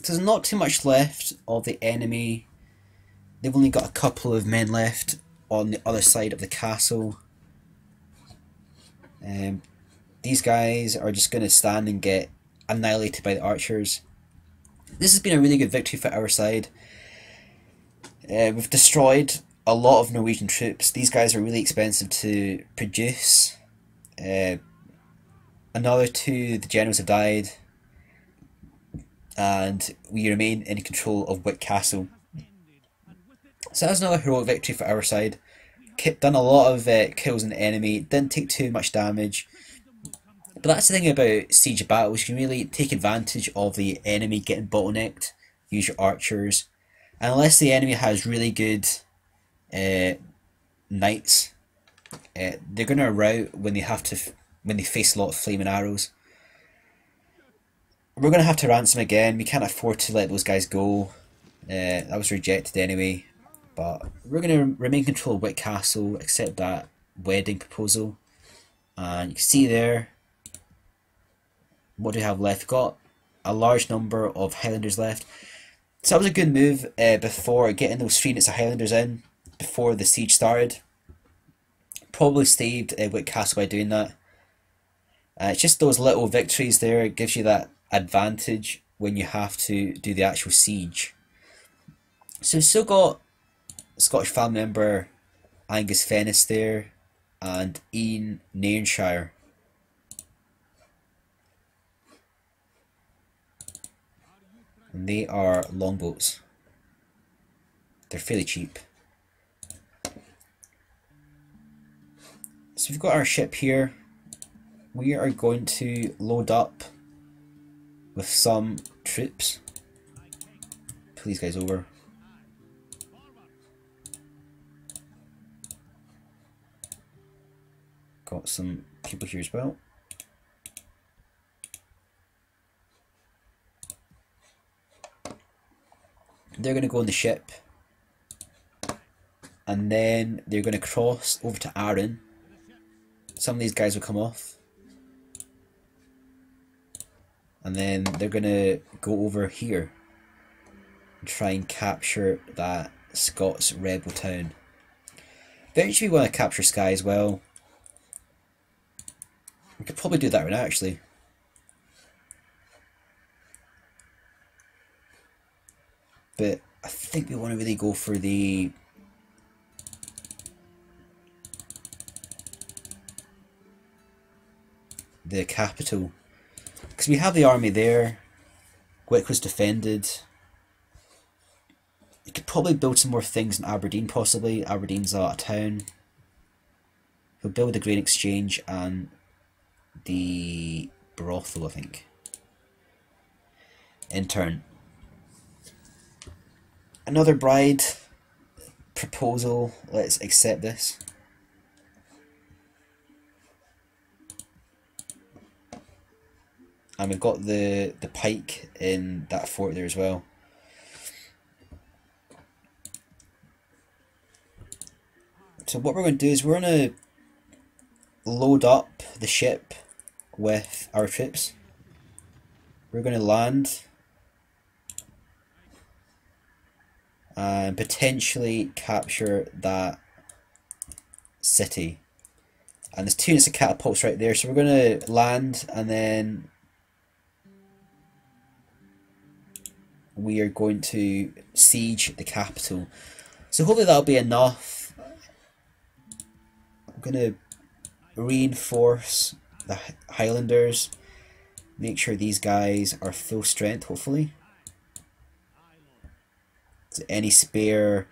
So there's not too much left of the enemy. They've only got a couple of men left on the other side of the castle. These guys are just going to stand and get annihilated by the archers. This has been a really good victory for our side. We've destroyed a lot of Norwegian troops. These guys are really expensive to produce. Another two, the generals have died. And we remain in control of Wick Castle. So that's another heroic victory for our side. Done a lot of kills on the enemy, didn't take too much damage. But that's the thing about siege battles, you can really take advantage of the enemy getting bottlenecked, use your archers. And unless the enemy has really good knights, they're going to rout when they face a lot of flaming arrows. We're going to have to ransom again. We can't afford to let those guys go. That was rejected anyway. But we're going to remain in control of Wick Castle, accept that wedding proposal. And you can see there, what do we have left? We've got a large number of Highlanders left. So that was a good move before getting those 3 units of Highlanders in, before the siege started. Probably saved Wick Castle by doing that. It's just those little victories there, it gives you that advantage when you have to do the actual siege. So we've still got Scottish family member Angus Fennis there and Ian Nairnshire. And they are longboats. They're fairly cheap. So we've got our ship here. We are going to load up with some troops. Pull these guys over. Got some people here as well. They're going to go on the ship. And then they're going to cross over to Arran. Some of these guys will come off. And then they're going to go over here and try and capture that Scots rebel town. Eventually we want to capture Skye as well. We could probably do that right now actually. But I think we want to really go for the capital. Because we have the army there. Wick was defended. You could probably build some more things in Aberdeen possibly. Aberdeen's a town. We'll build the grain exchange and the brothel, I think. In turn. Another bride proposal. Let's accept this. And we've got the pike in that fort there as well. So what we're going to do is we're going to load up the ship with our troops. We're going to land and potentially capture that city. And there's 2 units of catapults right there, so we're going to land and then we are going to siege the capital. So hopefully that'll be enough. I'm going to reinforce the Highlanders, make sure these guys are full strength hopefully. So any spare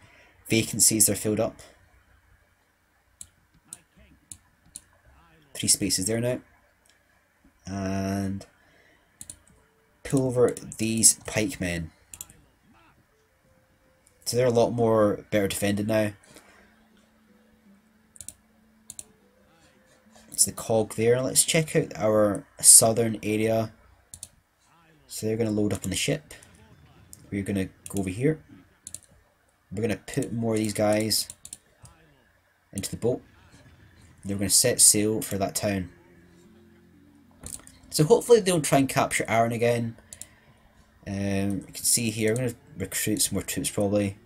vacancies are filled up. 3 spaces there now. And pull over these pikemen. So they're a lot more better defended now. It's the cog there. Let's check out our southern area. So they're going to load up on the ship. We're going to go over here. We're going to put more of these guys into the boat. They're going to set sail for that town. So hopefully they'll try and capture Arran again. You can see here, I'm going to recruit some more troops probably.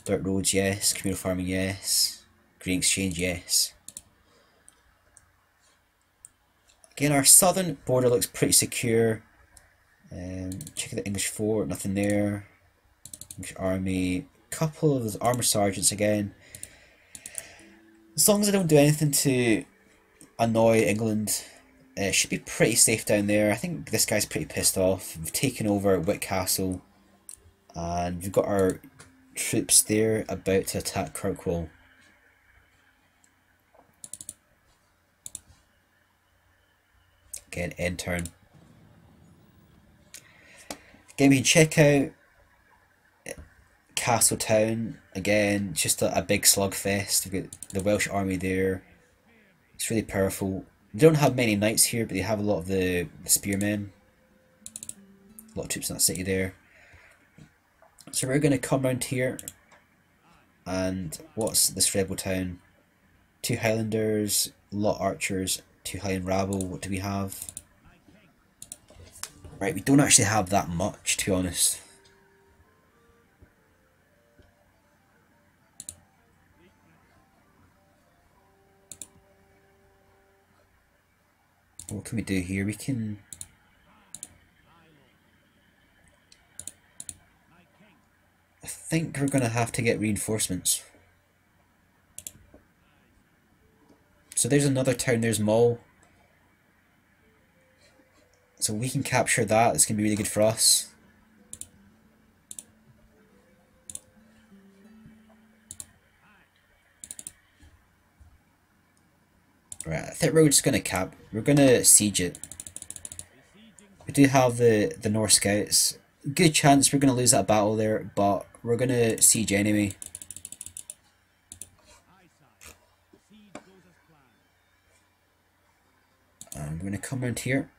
Dirt roads, yes. Communal farming, yes. Green exchange, yes. Again, our southern border looks pretty secure. Check the English fort, nothing there. English army, couple of those armour sergeants again. As long as I don't do anything to annoy England, it should be pretty safe down there. I think this guy's pretty pissed off. We've taken over Wick Castle, and we've got our troops there about to attack Kirkwall. Again, end turn. Again, we can check out Castletown. Again, just a big slugfest. We've got the Welsh army there. It's really powerful. They don't have many knights here, but they have a lot of the spearmen. A lot of troops in that city there. So we're going to come around here. And what's this rebel town? 2 Highlanders, a lot of archers, 2 Highland rabble. What do we have? Right, we don't actually have that much, to be honest. What can we do here? We can... I think we're going to have to get reinforcements. So there's another town, there's Mull. So we can capture that, it's going to be really good for us. Right, I think we're just going to we're going to siege it. We do have the North Scouts. Good chance we're going to lose that battle there, but we're going to siege anyway. And we're going to come around here.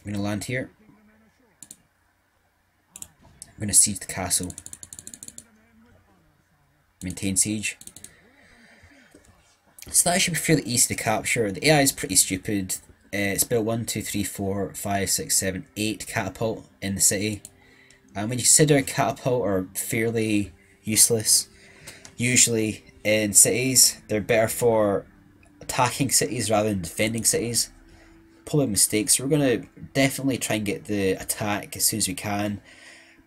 We're going to land here. We're going to siege the castle. Maintain siege. So that should be fairly easy to capture. The AI is pretty stupid. It's built 1, 2, 3, 4, 5, 6, 7, 8 catapult in the city. And when you consider catapult are fairly useless, usually in cities, they're better for attacking cities rather than defending cities. Probably a mistake, so we're going to definitely try and get the attack as soon as we can.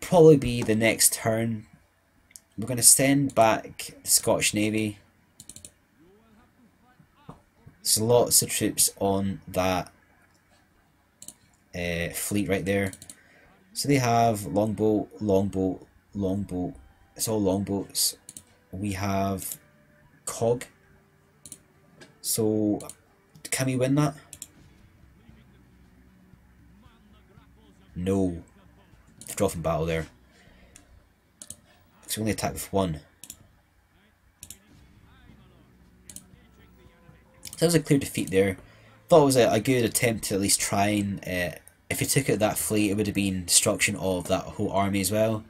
Probably be the next turn. We're going to send back the Scottish Navy. There's lots of troops on that fleet right there. So they have longboat, longboat, longboat. It's all longboats. We have cog. So can we win that? No. Draw from battle there. So we only attack with 1. So that was a clear defeat there. Thought it was a good attempt to at least try and, if we took out that fleet, it would have been destruction of that whole army as well.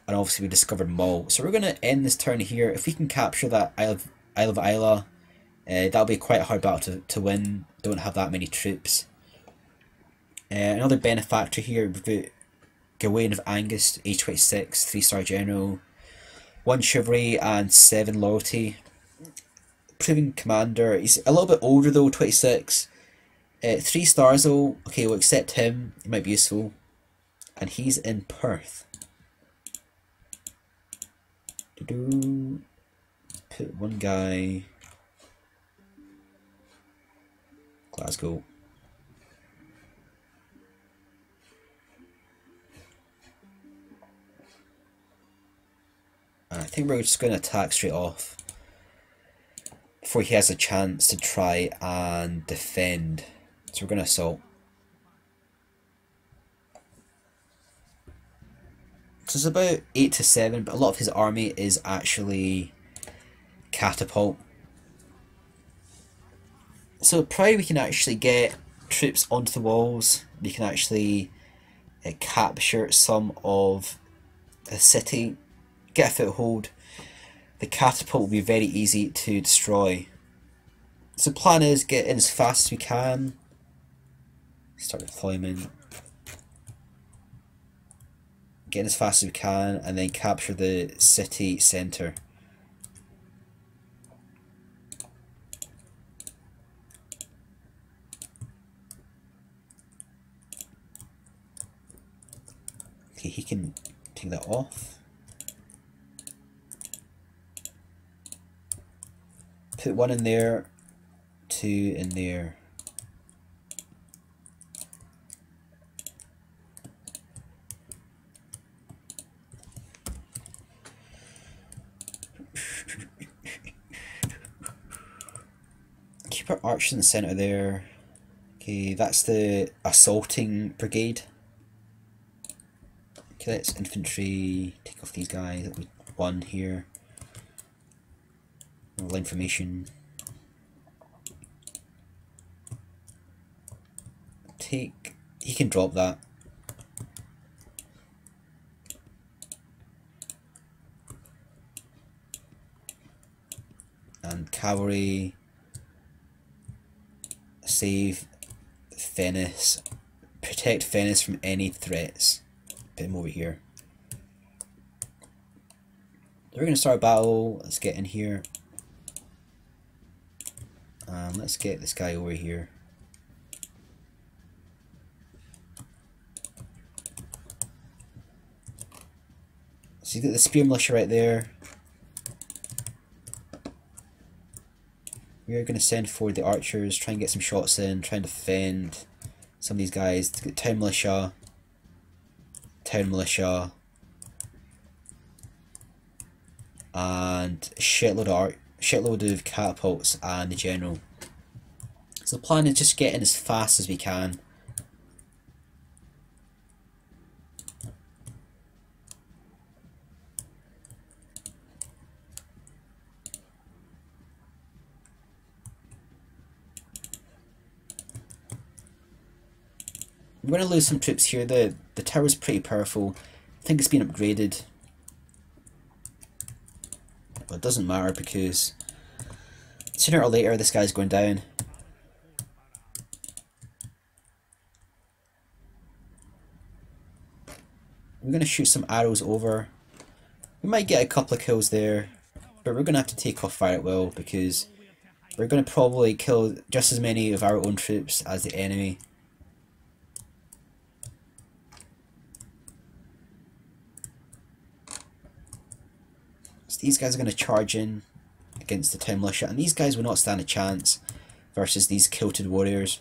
And obviously we discovered Mull. So we're going to end this turn here. If we can capture that Isle of Islay, that'll be quite a hard battle to win. Don't have that many troops. Another benefactor here, we've got Gawain of Angus, age 26, 3-star general. 1 chivalry and 7 loyalty. Proven commander. He's a little bit older though, 26. 3 stars though. Okay, we'll accept him. He might be useful. And he's in Perth. Put 1 guy. Glasgow. And I think we're just going to attack straight off before he has a chance to try and defend. So we're going to assault. So it's about 8 to 7, but a lot of his army is actually catapult. So probably we can actually get troops onto the walls. We can actually capture some of the city. Get a foothold. The catapult will be very easy to destroy. So the plan is get in as fast as we can. Start deployment. Get in as fast as we can and then capture the city centre. Okay, he can take that off. Put one in there, two in there. Keep our archers in the centre there. Okay, that's the assaulting brigade. Okay, let's infantry, take off these guys. That was one here. Line formation. Take, he can drop that. And cavalry, save Venice, protect Venice from any threats. Put him over here. We're going to start a battle. Let's get in here. Let's get this guy over here. So you get the spear militia right there. We're going to send forward the archers, try and get some shots in, try and defend some of these guys. To get town militia, and shitload of catapults and the general. So the plan is just get in as fast as we can. We're going to lose some troops here. The tower's pretty powerful. I think it's been upgraded. But it doesn't matter because sooner or later this guy's going down. We're going to shoot some arrows over. We might get a couple of kills there, but we're going to have to take off fire at will because we're going to probably kill just as many of our own troops as the enemy. So these guys are going to charge in against the town militia, and these guys will not stand a chance versus these kilted warriors.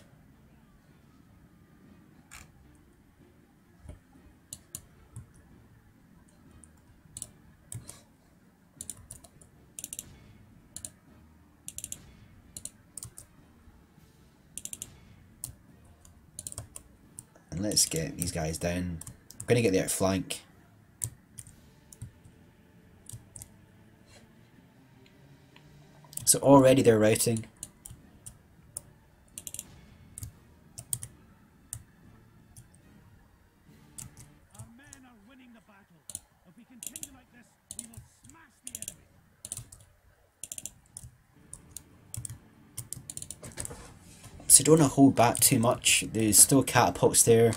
And let's get these guys down. I'm going to get the outflank. So already they're routing. Our men are winning the battle. If we continue like this, we will smash the enemy. So don't hold back too much. There's still catapults there.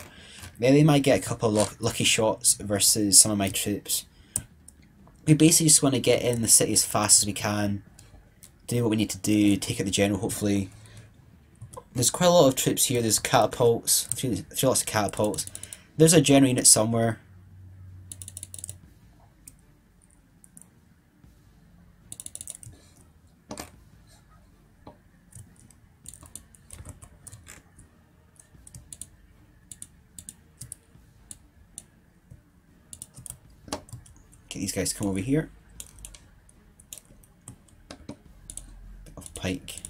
Maybe they might get a couple of lucky shots versus some of my troops. We basically just want to get in the city as fast as we can. Do what we need to do, take out the general hopefully. There's quite a lot of troops here, there's catapults, three lots of catapults. There's a general unit somewhere. Get these guys to come over here. Pike.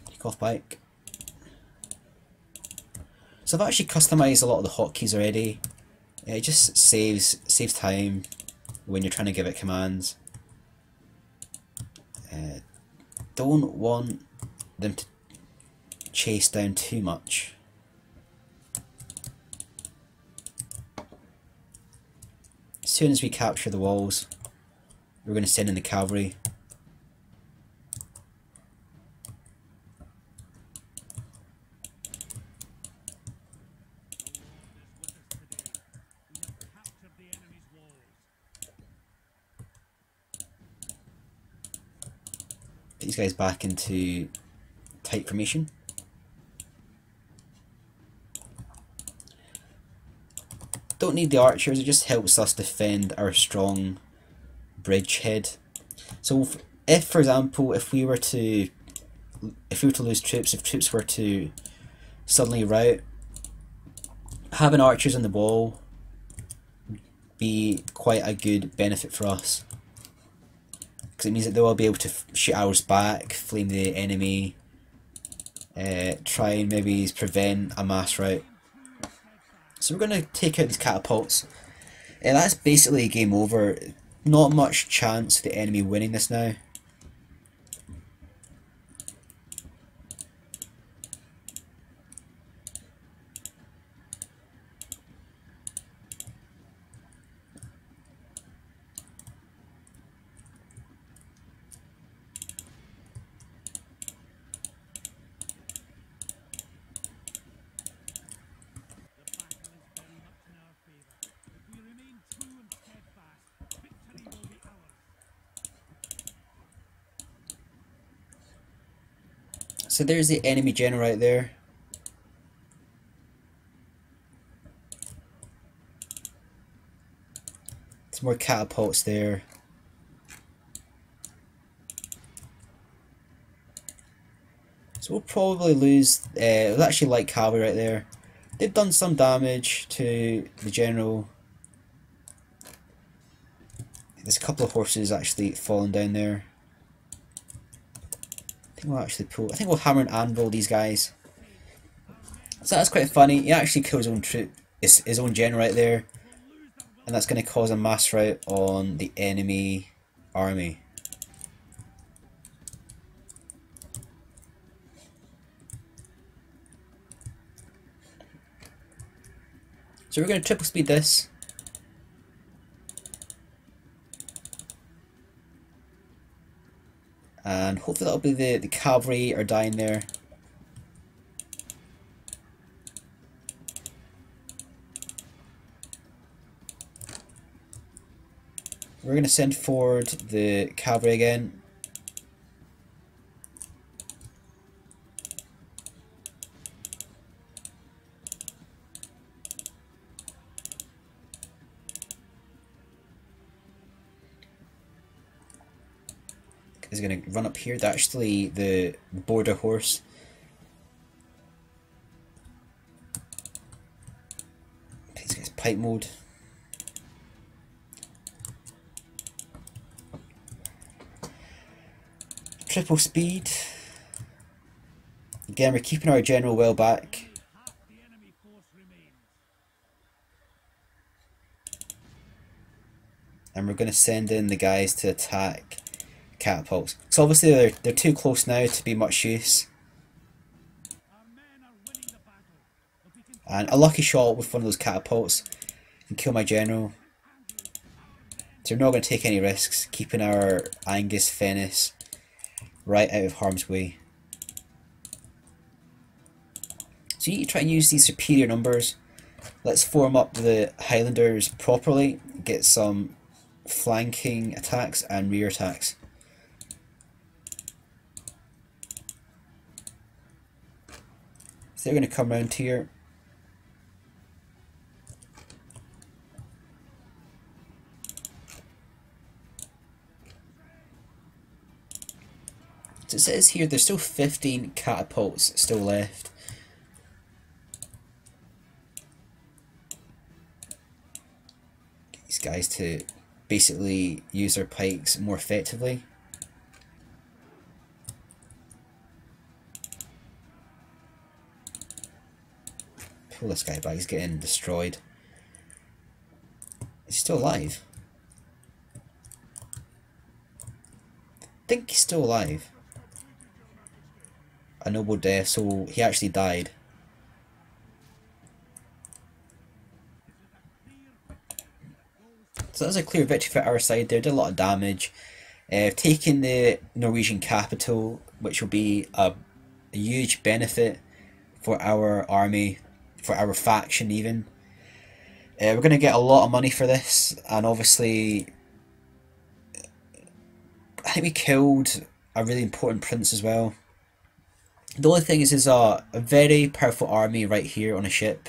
Take off pike. So I've actually customised a lot of the hotkeys already. It just saves time when you're trying to give it commands. Don't want them to chase down too much. As soon as we capture the walls, we're going to send in the cavalry. Get these guys back into tight formation. Don't need the archers, it just helps us defend our strong bridgehead. So if for example, if we were to lose troops, if troops were to suddenly rout, having archers on the wall be quite a good benefit for us, because it means that they will be able to shoot arrows back, flame the enemy, try and maybe prevent a mass rout. So we're going to take out these catapults. That's basically game over. Not much chance of the enemy winning this now. So there's the enemy general right there. There's more catapults there. So we'll probably lose. It was actually light cavalry right there. They've done some damage to the general. There's a couple of horses actually falling down there. I think we'll actually pull. I think we'll hammer and anvil these guys. So that's quite funny. He actually kills his own troop, his own general right there, and that's going to cause a mass rout on the enemy army. So we're going to triple speed this. And hopefully that'll be the cavalry are dying there. We're going to send forward the cavalry again. Is going to run up here. They're actually the border horse. These guys pipe mode. Triple speed. Again, we're keeping our general well back. And we're going to send in the guys to attack catapults. So obviously they're too close now to be much use. And a lucky shot with one of those catapults can kill my general. So we're not going to take any risks, keeping our Angus Fennis right out of harm's way. So you need to try and use these superior numbers. Let's form up the Highlanders properly, get some flanking attacks and rear attacks. So they're going to come around here. So it says here there's still 15 catapults still left. Get these guys to basically use their pikes more effectively. Pull this guy back, he's getting destroyed. He's still alive. I think he's still alive. A noble death, so he actually died. So that's a clear victory for our side there, did a lot of damage. Taking the Norwegian capital, which will be a huge benefit for our army, for our faction even. We're going to get a lot of money for this, and obviously I think we killed a really important prince as well. The only thing is there's a very powerful army right here on a ship,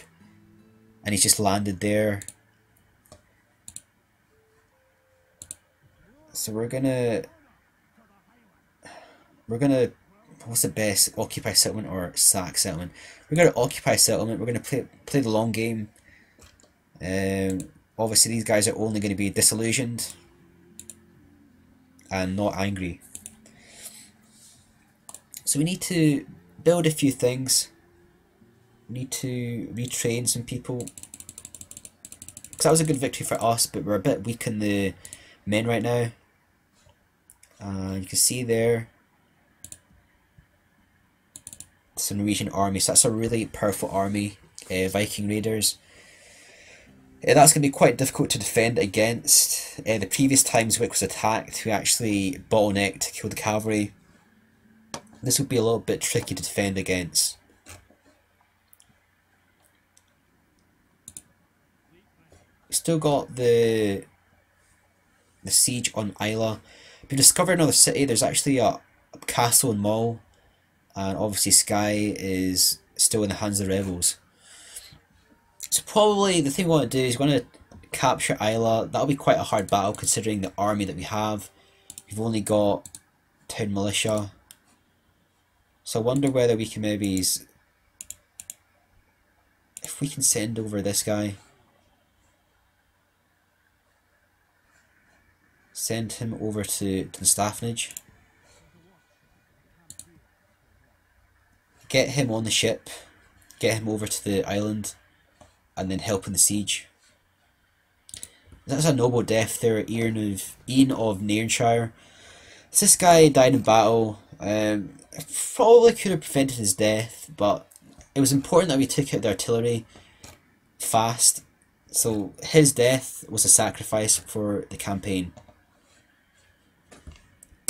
and he's just landed there. So we're gonna what's the best, occupy settlement or sack settlement? We're gonna occupy settlement. We're gonna play the long game. Obviously these guys are only going to be disillusioned and not angry. So we need to build a few things. We need to retrain some people. Because that was a good victory for us, but we're a bit weak in the men right now. You can see there it's a Norwegian army, so that's a really powerful army. Viking raiders. That's going to be quite difficult to defend against. The previous times Wick was attacked, we actually bottlenecked to kill the cavalry. This would be a little bit tricky to defend against. We've still got the siege on Isla. We've discovered another city. There's actually a castle and mall, and obviously Skye is still in the hands of the rebels. So probably the thing we want to do is we're going to capture Isla. That'll be quite a hard battle considering the army that we have. We've only got town militia. So I wonder whether we can maybe, if we can send over this guy. Send him over to the Staffnage. Get him on the ship. Get him over to the island. And then help in the siege. That's a noble death there, Ian of Nairnshire. This guy died in battle. Probably could have prevented his death, but it was important that we took out the artillery fast. So his death was a sacrifice for the campaign.